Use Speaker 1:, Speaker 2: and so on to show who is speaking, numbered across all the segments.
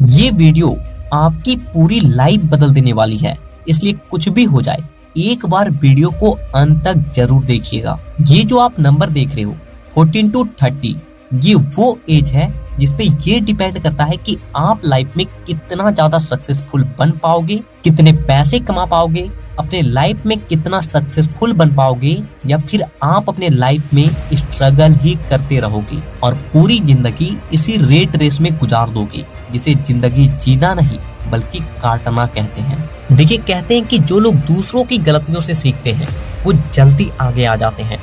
Speaker 1: ये वीडियो आपकी पूरी लाइफ बदल देने वाली है, इसलिए कुछ भी हो जाए एक बार वीडियो को अंत तक जरूर देखिएगा। ये जो आप नंबर देख रहे हो 14 to 30, ये वो एज है जिसपे ये डिपेंड करता है कि आप लाइफ में कितना ज्यादा सक्सेसफुल बन पाओगे, कितने पैसे कमा पाओगे, अपने लाइफ में कितना सक्सेसफुल बन पाओगे, या फिर आप अपने लाइफ में स्ट्रगल ही करते रहोगे और पूरी जिंदगी इसी रेट रेस में गुजार दोगे, जिसे जिंदगी जीना नहीं बल्कि काटना कहते हैं। देखिए, कहते हैं कि जो लोग दूसरों की गलतियों से सीखते हैं वो जल्दी आगे आ जाते हैं,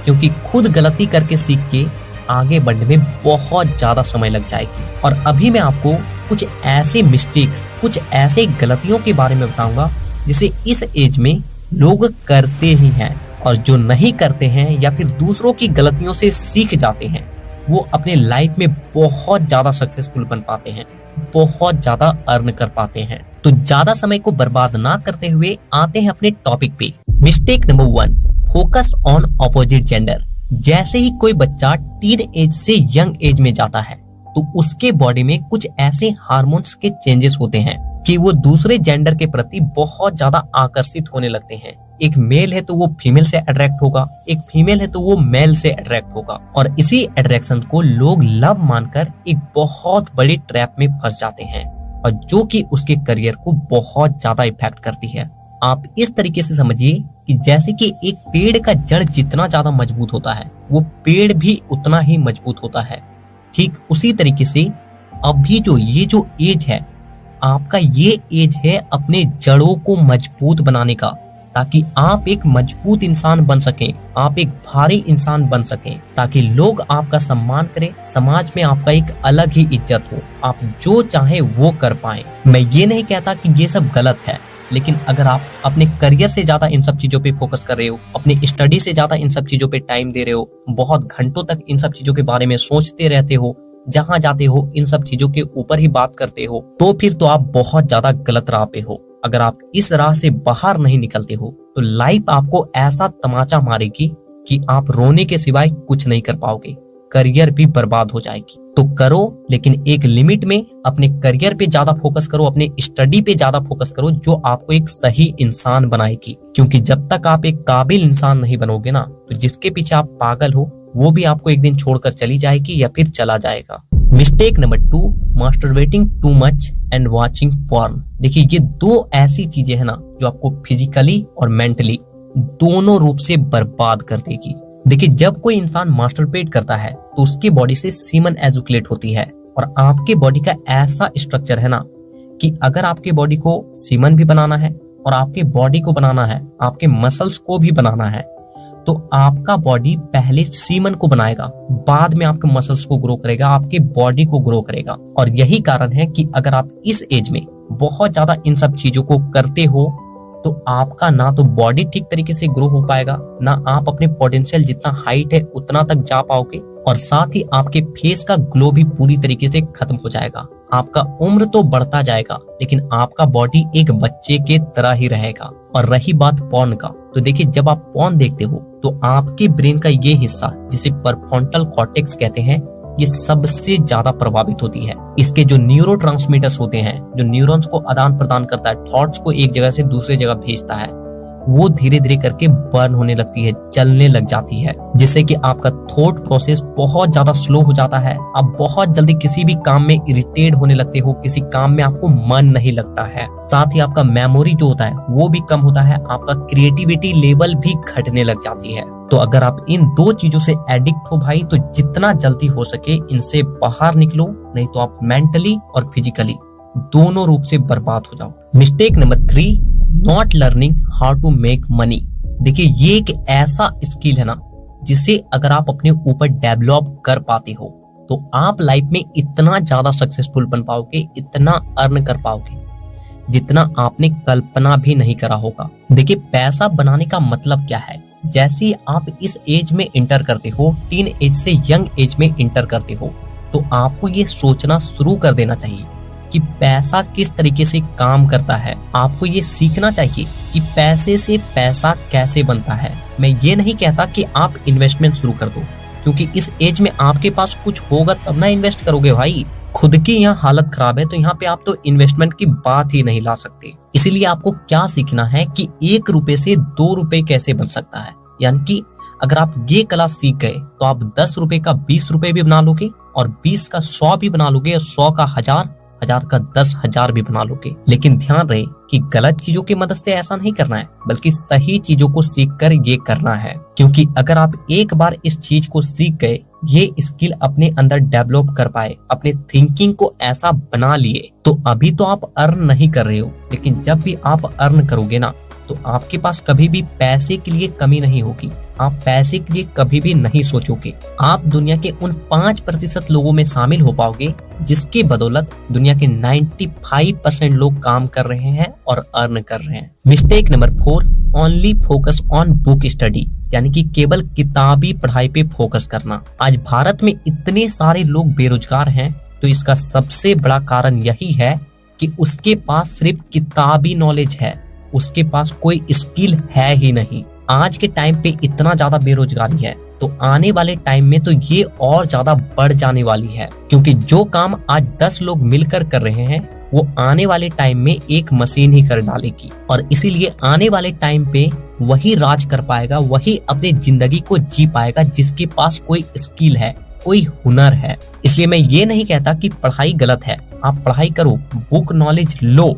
Speaker 1: क्योंकि खुद गलती करके सीख के आगे बढ़ने में बहुत ज्यादा समय लग जाएगी। और अभी मैं आपको कुछ ऐसे मिस्टेक्स, कुछ ऐसे गलतियों के बारे में बताऊंगा जिसे इस एज में लोग करते ही हैं, और जो नहीं करते हैं या फिर दूसरों की गलतियों से सीख जाते हैं वो अपने लाइफ में बहुत ज्यादा सक्सेसफुल बन पाते हैं, बहुत ज्यादा अर्न कर पाते हैं। तो ज्यादा समय को बर्बाद ना करते हुए आते हैं अपने टॉपिक पे। Mistake number 1, focus on opposite gender. जैसे ही कोई बच्चा टीन एज से यंग एज में जाता है तो उसके बॉडी में कुछ ऐसे हार्मोन्स के चेंजेस होते हैं कि वो दूसरे जेंडर के प्रति बहुत ज्यादा आकर्षित होने लगते हैं। एक मेल है तो वो फीमेल से अट्रैक्ट होगा, एक फीमेल है तो वो मेल से अट्रैक्ट होगा, और इसी अट्रैक्शन को लोग लव मानकर एक बहुत बड़ी ट्रैप में फंस जाते हैं, और जो कि उसके करियर को बहुत ज्यादा इफेक्ट करती है। आप इस तरीके से समझिए कि जैसे कि एक पेड़ का जड़ जितना ज्यादा मजबूत होता है वो पेड़ भी उतना ही मजबूत होता है। ठीक उसी तरीके से अभी ये जो एज है आपका, ये एज है अपने जड़ों को मजबूत बनाने का, ताकि आप एक मजबूत इंसान बन सकें, आप एक भारी इंसान बन सकें, ताकि लोग आपका सम्मान करें, समाज में आपका एक अलग ही इज्जत हो, आप जो चाहे वो कर पाए। मैं ये नहीं कहता कि ये सब गलत है, लेकिन अगर आप अपने करियर से ज्यादा इन सब चीजों पे फोकस कर रहे हो, अपनी स्टडी से ज्यादा इन सब चीजों पे टाइम दे रहे हो, बहुत घंटों तक इन सब चीजों के बारे में सोचते रहते हो, जहां जाते हो इन सब चीजों के ऊपर ही बात करते हो, तो फिर तो आप बहुत ज्यादा गलत राह पे हो। अगर आप इस राह से बाहर नहीं निकलते हो तो लाइफ आपको ऐसा तमाचा मारेगी कि आप रोने के सिवाय कुछ नहीं कर पाओगे, करियर भी बर्बाद हो जाएगी। तो करो, लेकिन एक लिमिट में अपने करियर पे ज्यादा फोकस करो, अपने स्टडी पे ज्यादा फोकस करो, जो आपको एक सही इंसान बनाएगी। क्योंकि जब तक आप एक काबिल इंसान नहीं बनोगे ना, तो जिसके पीछे आप पागल हो वो भी आपको एक दिन छोड़कर चली जाएगी या फिर चला जाएगा। Mistake number 2, masturbating too much and watching porn. देखिए, ये दो ऐसी चीजें है ना जो आपको फिजिकली और मेंटली दोनों रूप से बर्बाद कर देगी। देखिए, जब कोई इंसान मास्टरबेट करता है तो उसकी बॉडी से सीमन एजुकुलेट होती है, और आपके बॉडी का ऐसा स्ट्रक्चर है ना कि अगर आपके बॉडी को सीमन भी बनाना है और आपके बॉडी को बनाना है, आपके मसल्स को भी बनाना है, तो आपका बॉडी पहले सीमन को बनाएगा, बाद में आपके मसल्स को ग्रो करेगा, आपके बॉडी को ग्रो करेगा। और यही कारण है कि अगर आप इस एज में बहुत ज्यादा इन सब चीजों को करते हो तो आपका ना तो बॉडी ठीक तरीके से ग्रो हो पाएगा, ना आप अपने पोटेंशियल जितना हाइट है उतना तक जा पाओगे, और साथ ही आपके फेस का ग्लो भी पूरी तरीके से खत्म हो जाएगा। आपका उम्र तो बढ़ता जाएगा लेकिन आपका बॉडी एक बच्चे के तरह ही रहेगा। और रही बात पॉर्न का, तो देखिए, जब आप पॉर्न देखते हो तो आपके ब्रेन का ये हिस्सा जिसे परफ्रंटल कॉर्टेक्स कहते हैं, ये सबसे ज्यादा प्रभावित होती है। इसके जो न्यूरोट्रांसमीटर्स होते हैं, जो न्यूरॉन्स को आदान प्रदान करता है, थॉट्स को एक जगह से दूसरे जगह भेजता है, वो धीरे धीरे करके बर्न होने लगती है, चलने लग जाती है, जिससे कि आपका थॉट प्रोसेस बहुत ज्यादा स्लो हो जाता है। आप बहुत जल्दी किसी भी काम में इरिटेट होने लगते हो, किसी काम में आपको मन नहीं लगता है, साथ ही आपका मेमोरी जो होता है वो भी कम होता है, आपका क्रिएटिविटी लेवल भी घटने लग जाती है। तो अगर आप इन दो चीजों से एडिक्ट हो भाई, तो जितना जल्दी हो सके इनसे बाहर निकलो, नहीं तो आप मेंटली और फिजिकली दोनों रूप से बर्बाद हो जाओ। Mistake number 3, not learning how to make money. देखिए, ये एक ऐसा स्किल है ना जिसे अगर आप अपने ऊपर डेवलप कर पाते हो तो आप लाइफ में इतना ज्यादा सक्सेसफुल बन पाओगे, इतना अर्न कर पाओगे जितना आपने कल्पना भी नहीं करा होगा। देखिए, पैसा बनाने का मतलब क्या है? जैसे ही आप इस एज में इंटर करते हो, टीन एज से यंग एज में इंटर करते हो, तो आपको ये सोचना शुरू कर देना चाहिए कि पैसा किस तरीके से काम करता है। आपको ये सीखना चाहिए कि पैसे से पैसा कैसे बनता है। मैं ये नहीं कहता कि आप इन्वेस्टमेंट शुरू कर दो, क्योंकि इस एज में आपके पास कुछ होगा तब ना इन्वेस्ट करोगे भाई। खुद की यहाँ हालत खराब है तो यहाँ पे आप तो इन्वेस्टमेंट की बात ही नहीं ला सकते। इसीलिए आपको क्या सीखना है कि 1 रुपए से 2 रुपए कैसे बन सकता है। यानी कि अगर आप ये कला सीख गए तो आप 10 रुपए का 20 रुपए भी बना लोगे और 20 का 100 भी बना लोगे और 100 का 1000, 1000 का 10,000 भी बना लोगे। लेकिन ध्यान रहे कि गलत चीजों की मदद से ऐसा नहीं करना है, बल्कि सही चीजों को सीख कर ये करना है। क्योंकि अगर आप एक बार इस चीज को सीख गए, ये स्किल अपने अंदर डेवलप कर पाए, अपने थिंकिंग को ऐसा बना लिए, तो अभी तो आप अर्न नहीं कर रहे हो, लेकिन जब भी आप अर्न करोगे ना, तो आपके पास कभी भी पैसे के लिए कमी नहीं होगी। आप पैसे के लिए कभी भी नहीं सोचोगे। आप दुनिया के उन 5% लोगों में शामिल हो पाओगे जिसकी बदौलत दुनिया के 95% लोग काम कर रहे हैं और अर्न कर रहे हैं। Mistake number 4, only focus on book study, यानी कि केवल किताबी पढ़ाई पे फोकस करना। आज भारत में इतने सारे लोग बेरोजगार हैं, तो इसका सबसे बड़ा कारण यही है कि उसके पास सिर्फ किताबी नॉलेज है, उसके पास कोई स्किल है ही नहीं। आज के टाइम पे इतना ज्यादा बेरोजगारी है, तो आने वाले टाइम में तो ये और ज्यादा बढ़ जाने वाली है। क्योंकि जो काम आज 10 लोग मिलकर कर रहे हैं, वो आने वाले टाइम में एक मशीन ही कर डालेगी। और इसीलिए आने वाले टाइम पे वही राज कर पाएगा, वही अपनी जिंदगी को जी पाएगा जिसके पास कोई स्किल है, कोई हुनर है। इसलिए मैं ये नहीं कहता कि पढ़ाई गलत है, आप पढ़ाई करो, बुक नॉलेज लो,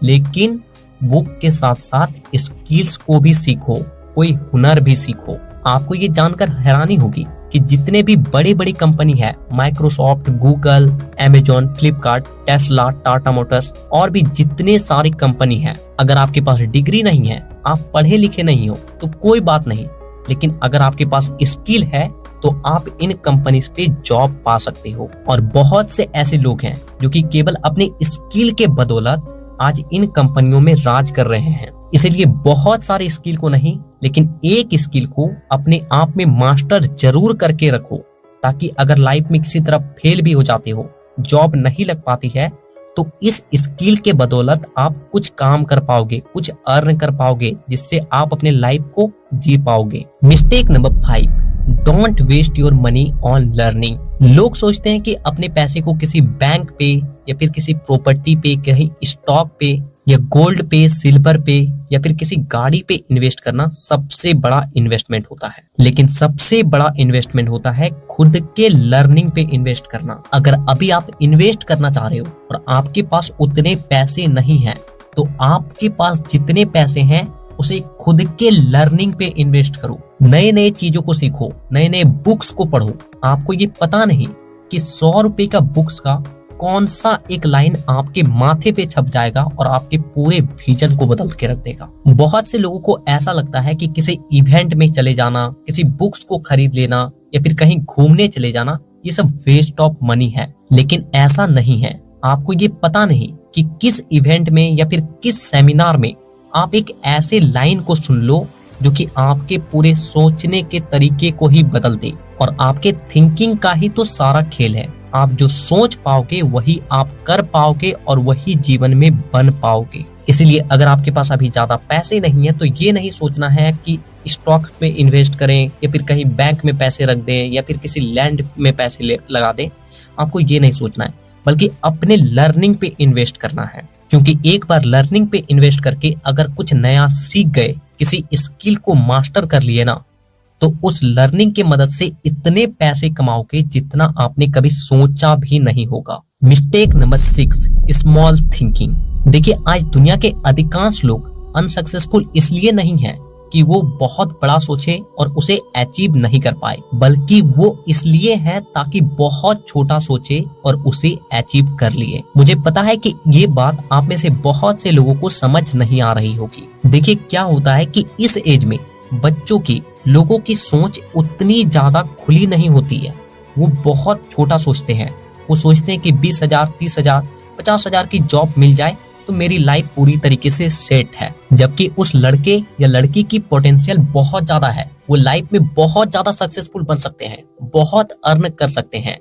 Speaker 1: लेकिन बुक के साथ साथ स्किल्स को भी सीखो, कोई हुनर भी सीखो। आपको ये जानकर हैरानी होगी कि जितने भी बड़ी बड़ी कंपनी है, Microsoft, Google, Amazon, Flipkart, Tesla, Tata Motors और भी जितने सारी कंपनी है, अगर आपके पास डिग्री नहीं है, आप पढ़े लिखे नहीं हो, तो कोई बात नहीं, लेकिन अगर आपके पास स्किल है तो आप इन कंपनीज पे जॉब पा सकते हो। और बहुत से ऐसे लोग हैं जो कि केवल अपने स्किल के बदौलत आज इन कंपनियों में राज कर रहे हैं। इसलिए बहुत सारे स्किल को नहीं, लेकिन एक स्किल को अपने आप में मास्टर जरूर करके रखो, ताकि अगर लाइफ में किसी तरफ फेल भी हो जाते हो, जॉब नहीं लग पाती है, तो इस स्किल के बदौलत आप कुछ काम कर पाओगे, कुछ अर्न कर पाओगे, जिससे आप अपने लाइफ को जी पाओगे। Mistake number 5, don't waste your money on learning. लोग सोचते हैं कि अपने पैसे को किसी बैंक पे या फिर किसी प्रॉपर्टी पे, कहीं स्टॉक पे या गोल्ड पे, सिल्वर पे या फिर किसी गाड़ी पे इन्वेस्ट करना सबसे बड़ा इन्वेस्टमेंट होता है। लेकिन सबसे बड़ा इन्वेस्टमेंट होता है खुद के लर्निंग पे इन्वेस्ट करना। अगर अभी आप इन्वेस्ट करना चाह रहे हो और आपके पास उतने पैसे नहीं है, तो आपके पास जितने पैसे हैं उसे खुद के लर्निंग पे इन्वेस्ट करो। नए नए चीजों को सीखो, नए नए बुक्स को पढ़ो। आपको ये पता नहीं कि 100 रुपए का बुक्स का कौन सा एक लाइन आपके माथे पे छप जाएगा और आपके पूरे विजन को बदल के रख देगा। बहुत से लोगों को ऐसा लगता है कि किसी इवेंट में चले जाना, किसी बुक्स को खरीद लेना या फिर कहीं घूमने चले जाना, ये सब वेस्ट ऑफ मनी है। लेकिन ऐसा नहीं है। आपको ये पता नहीं कि किस इवेंट में या फिर किस सेमिनार में आप एक ऐसे लाइन को सुन लो जो कि आपके पूरे सोचने के तरीके को ही बदल दे। और आपके थिंकिंग का ही तो सारा खेल है। आप जो सोच पाओगे वही आप कर पाओगे और वही जीवन में बन पाओगे। इसलिए अगर आपके पास अभी ज्यादा पैसे नहीं है, तो ये नहीं सोचना है कि स्टॉक में इन्वेस्ट करें या फिर कहीं बैंक में पैसे रख दें या फिर किसी लैंड में पैसे लगा दें। आपको ये नहीं सोचना है, बल्कि अपने लर्निंग पे इन्वेस्ट करना है। क्योंकि एक बार लर्निंग पे इन्वेस्ट करके अगर कुछ नया सीख गए, किसी स्किल को मास्टर कर लिए ना, तो उस लर्निंग की मदद से इतने पैसे कमाओगे जितना आपने कभी सोचा भी नहीं होगा। Mistake number 6, small thinking. देखिए, आज दुनिया के अधिकांश लोग अनसक्सेसफुल इसलिए नहीं है कि वो बहुत बड़ा सोचे और उसे अचीव नहीं कर पाए, बल्कि वो इसलिए है ताकि बहुत छोटा सोचे और उसे अचीव कर लिए। मुझे पता है कि ये बात आप में से बहुत से लोगों को समझ नहीं आ रही होगी। देखिए, क्या होता है कि इस एज में बच्चों की, लोगों की सोच उतनी ज्यादा खुली नहीं होती है। वो बहुत छोटा सोचते हैं। वो सोचते हैं कि 20,000, 30,000, 50,000 की जॉब मिल जाए तो मेरी लाइफ पूरी तरीके से सेट है। जबकि उस लड़के या लड़की की पोटेंशियल बहुत ज्यादा है। वो लाइफ में बहुत ज्यादा सक्सेसफुल बन सकते हैं, बहुत अर्न कर सकते हैं,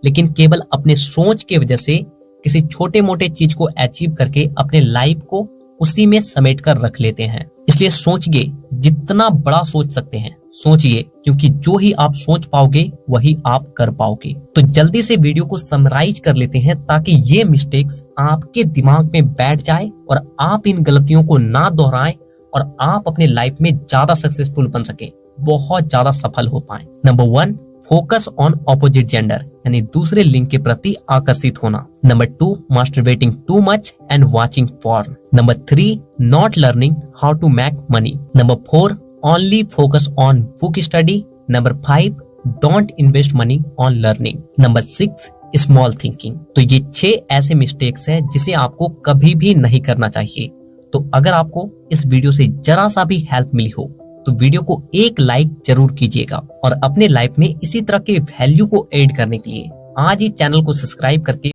Speaker 1: लेकिन केवल अपने सोच की वजह से किसी छोटे मोटे चीज को अचीव करके अपने लाइफ को उसी में समेट कर रख लेते हैं। इसलिए सोचिए, जितना बड़ा सोच सकते हैं सोचिए, क्योंकि जो ही आप सोच पाओगे वही आप कर पाओगे। तो जल्दी से वीडियो को समराइज कर लेते हैं ताकि ये मिस्टेक्स आपके दिमाग में बैठ जाए और आप इन गलतियों को ना दोहराएं और आप अपने लाइफ में ज्यादा सक्सेसफुल बन सके, बहुत ज्यादा सफल हो पाए। Number 1, focus on opposite gender, यानी दूसरे लिंग के प्रति आकर्षित होना। Number 2, masturbating too much and watching porn. Number 3, not learning how to make money. Number 4, only focus on book study. Number 5, don't invest money on learning. Number 6, small thinking. तो ये 6 ऐसे मिस्टेक्स हैं जिसे आपको कभी भी नहीं करना चाहिए। तो अगर आपको इस वीडियो से जरा सा भी हेल्प मिली हो तो वीडियो को एक लाइक जरूर कीजिएगा और अपने लाइफ में इसी तरह के वैल्यू को ऐड करने के लिए आज ही चैनल को सब्सक्राइब करके